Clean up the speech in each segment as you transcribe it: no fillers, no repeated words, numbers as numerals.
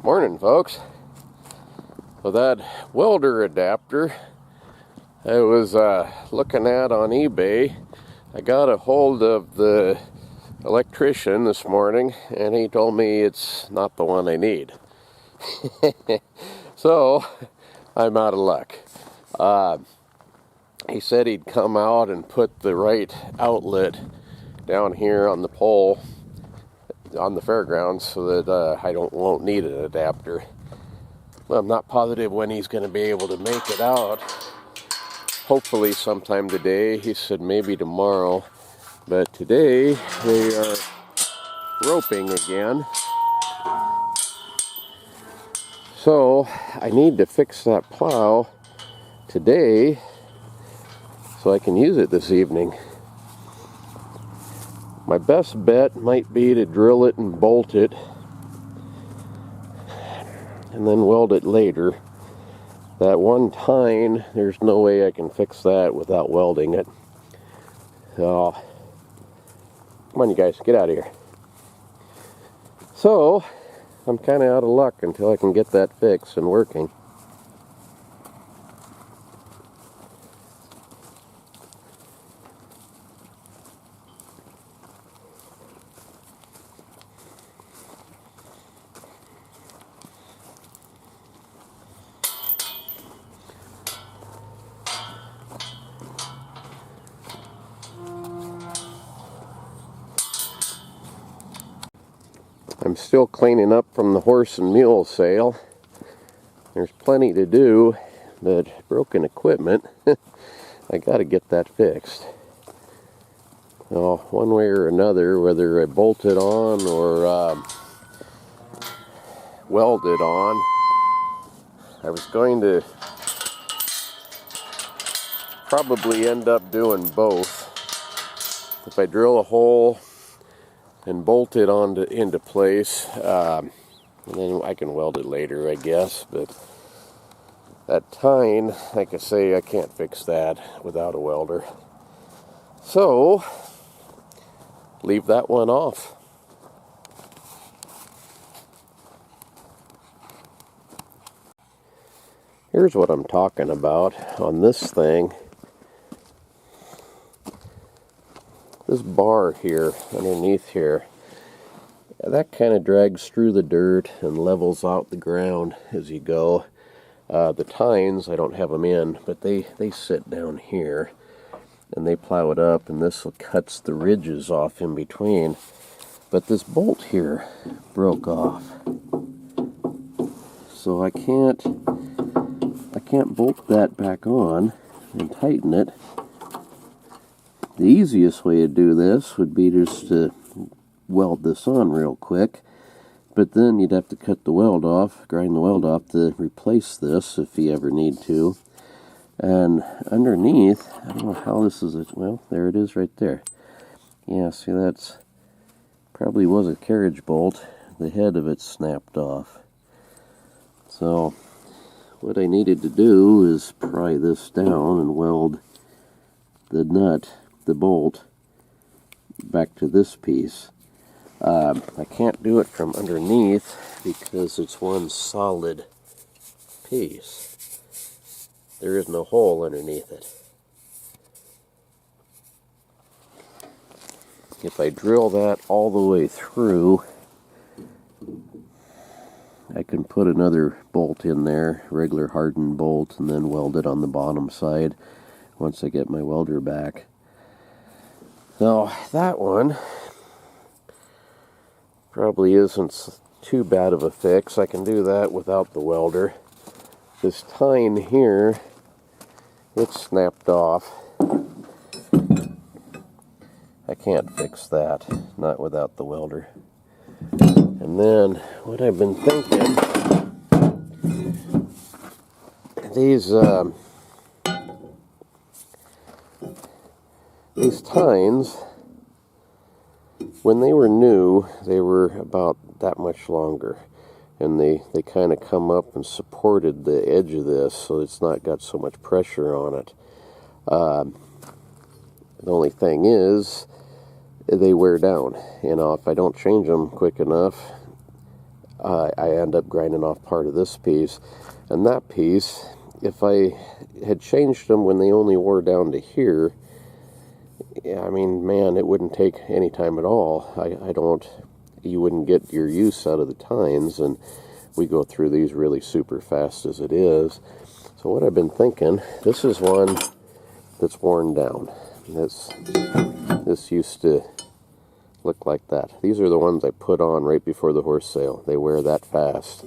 Morning, folks. So that welder adapter I was looking at on eBay, I got a hold of the electrician this morning and he told me it's not the one I need. So I'm out of luck. He said he'd come out and put the right outlet down here on the pole on the fairgrounds so that I won't need an adapter. Well, I'm not positive when he's going to be able to make it out. Hopefully sometime today. He said maybe tomorrow, but today they are roping again. So I need to fix that plow today so I can use it this evening. My best bet might be to drill it and bolt it and then weld it later. That one tine, there's no way I can fix that without welding it. So, come on you guys, get out of here. So, I'm kind of out of luck until I can get that fixed and working. I'm still cleaning up from the horse and mule sale. There's plenty to do, but broken equipment, I gotta get that fixed. Well, one way or another, whether I bolt it on or weld it on, I was going to probably end up doing both. If I drill a hole and bolt it into place, and then I can weld it later, I guess. But that tine, like I say, I can't fix that without a welder. So, leave that one off. Here's what I'm talking about on this thing. This bar here, underneath here, that kind of drags through the dirt and levels out the ground as you go. The tines, I don't have them in, but they sit down here and they plow it up, and this cuts the ridges off in between. But this bolt here broke off, so I can't bolt that back on and tighten it. The easiest way to do this would be just to weld this on real quick, but then you'd have to cut the weld off, grind the weld off to replace this if you ever need to. And underneath, I don't know how this is, well, there it is right there. Yeah, see, that's probably was a carriage bolt. The head of it snapped off. So what I needed to do is pry this down and weld the nut, the bolt, back to this piece. I can't do it from underneath because it's one solid piece. There is no hole underneath it. If I drill that all the way through, I can put another bolt in there, regular hardened bolt, and then weld it on the bottom side once I get my welder back. So that one probably isn't too bad of a fix. I can do that without the welder. This tine here, it's snapped off. I can't fix that, not without the welder. And then what I've been thinking, these tines, when they were new, they were about that much longer, and they kind of come up and supported the edge of this, so it's not got so much pressure on it. The only thing is, they wear down. You know, if I don't change them quick enough, I end up grinding off part of this piece. And that piece, if I had changed them when they only wore down to here, yeah, I mean, man, it wouldn't take any time at all. You wouldn't get your use out of the tines, and we go through these really super fast as it is. So what I've been thinking, this is one that's worn down. This used to look like that. These are the ones I put on right before the horse sale. They wear that fast.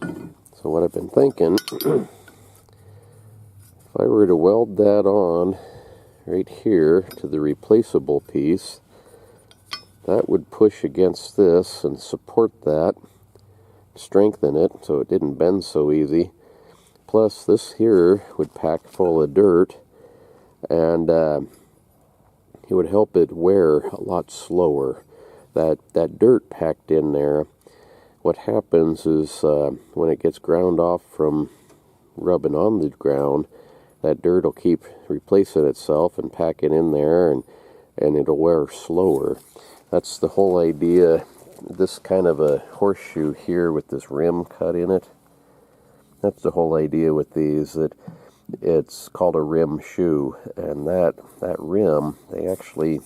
So what I've been thinking, if I were to weld that on right here to the replaceable piece, that would push against this and support that, strengthen it so it didn't bend so easy. Plus this here would pack full of dirt, and it would help it wear a lot slower. That dirt packed in there, what happens is when it gets ground off from rubbing on the ground, that dirt will keep replacing itself and packing in there, and it'll wear slower. That's the whole idea. This kind of a horseshoe here with this rim cut in it, that's the whole idea with these, that it's called a rim shoe, and that rim, they actually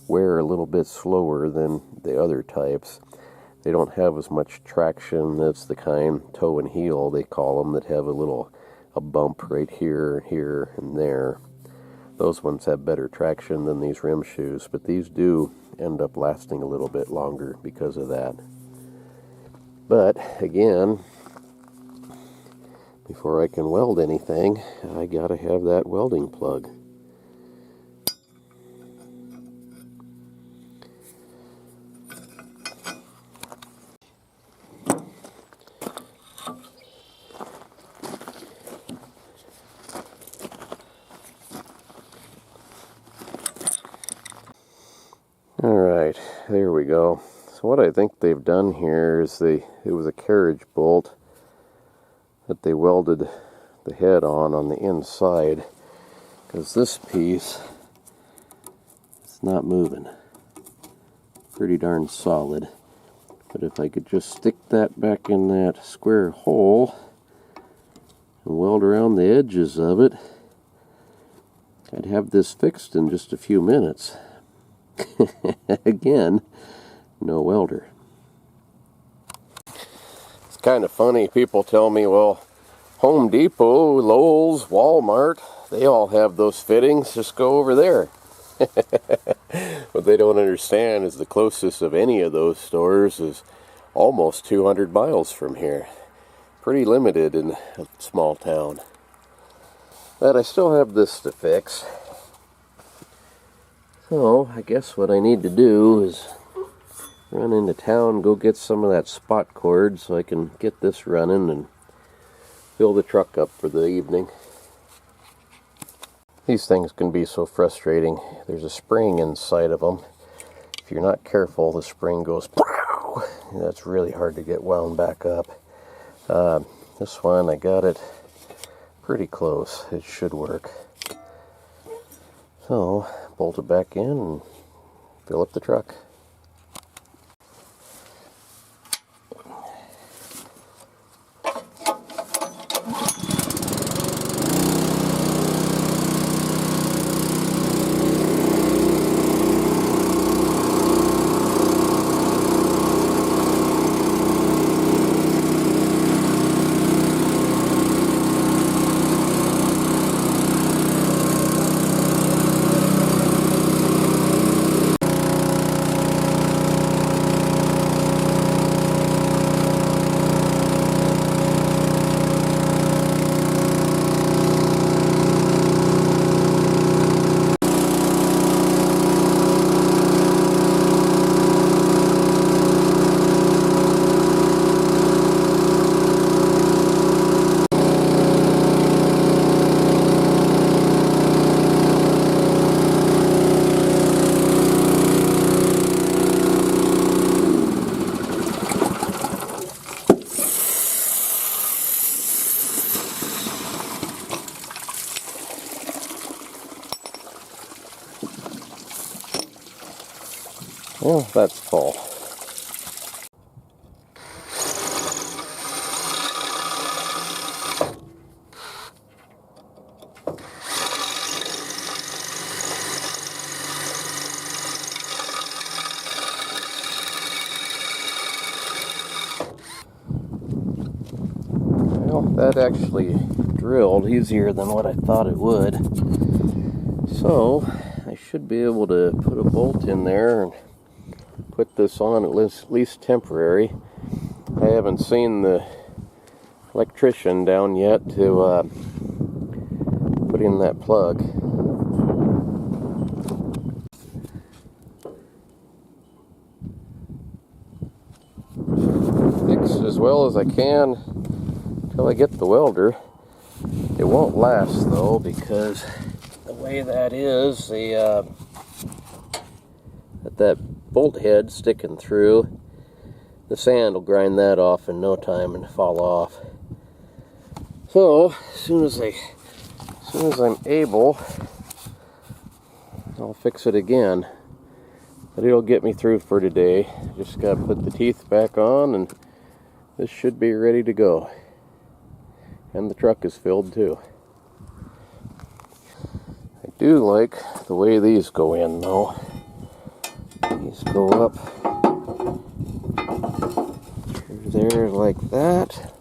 wear a little bit slower than the other types. They don't have as much traction. That's the kind, toe and heel they call them, that have a bump right here, here, and there. Those ones have better traction than these rim shoes, but these do end up lasting a little bit longer because of that. But again, before I can weld anything, I gotta have that welding plug. Alright, there we go. So what I think they've done here is it was a carriage bolt that they welded the head on the inside, because this piece is not moving. Pretty darn solid. But if I could just stick that back in that square hole and weld around the edges of it, I'd have this fixed in just a few minutes. Again, no welder. It's kind of funny. People tell me, well, Home Depot, Lowe's, Walmart, they all have those fittings. Just go over there. What they don't understand is the closest of any of those stores is almost 200 miles from here. Pretty limited in a small town. But I still have this to fix. So I guess what I need to do is run into town, go get some of that spot cord so I can get this running and fill the truck up for the evening. These things can be so frustrating. There's a spring inside of them. If you're not careful, the spring goes pow! That's really hard to get wound back up. This one, I got it pretty close. It should work. So, bolt it back in and fill up the truck. Well, that's full. that actually drilled easier than what I thought it would. So I should be able to put a bolt in there and put this on at least temporary. I haven't seen the electrician down yet to put in that plug. Fix as well as I can until I get the welder. It won't last though, because the way that is, that bolt head sticking through, the sand will grind that off in no time and fall off. So as soon as I'm able, I'll fix it again. But it'll get me through for today. Just gotta put the teeth back on and this should be ready to go. And the truck is filled too. I do like the way these go in though. These go up through there like that.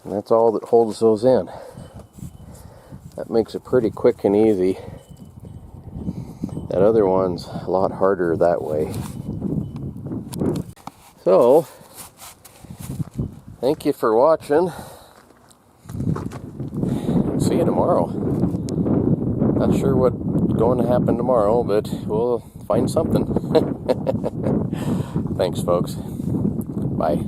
And that's all that holds those in. That makes it pretty quick and easy. That other one's a lot harder that way. So, thank you for watching. See you tomorrow. Not sure what's going to happen tomorrow, but we'll find something. Thanks, folks. Bye.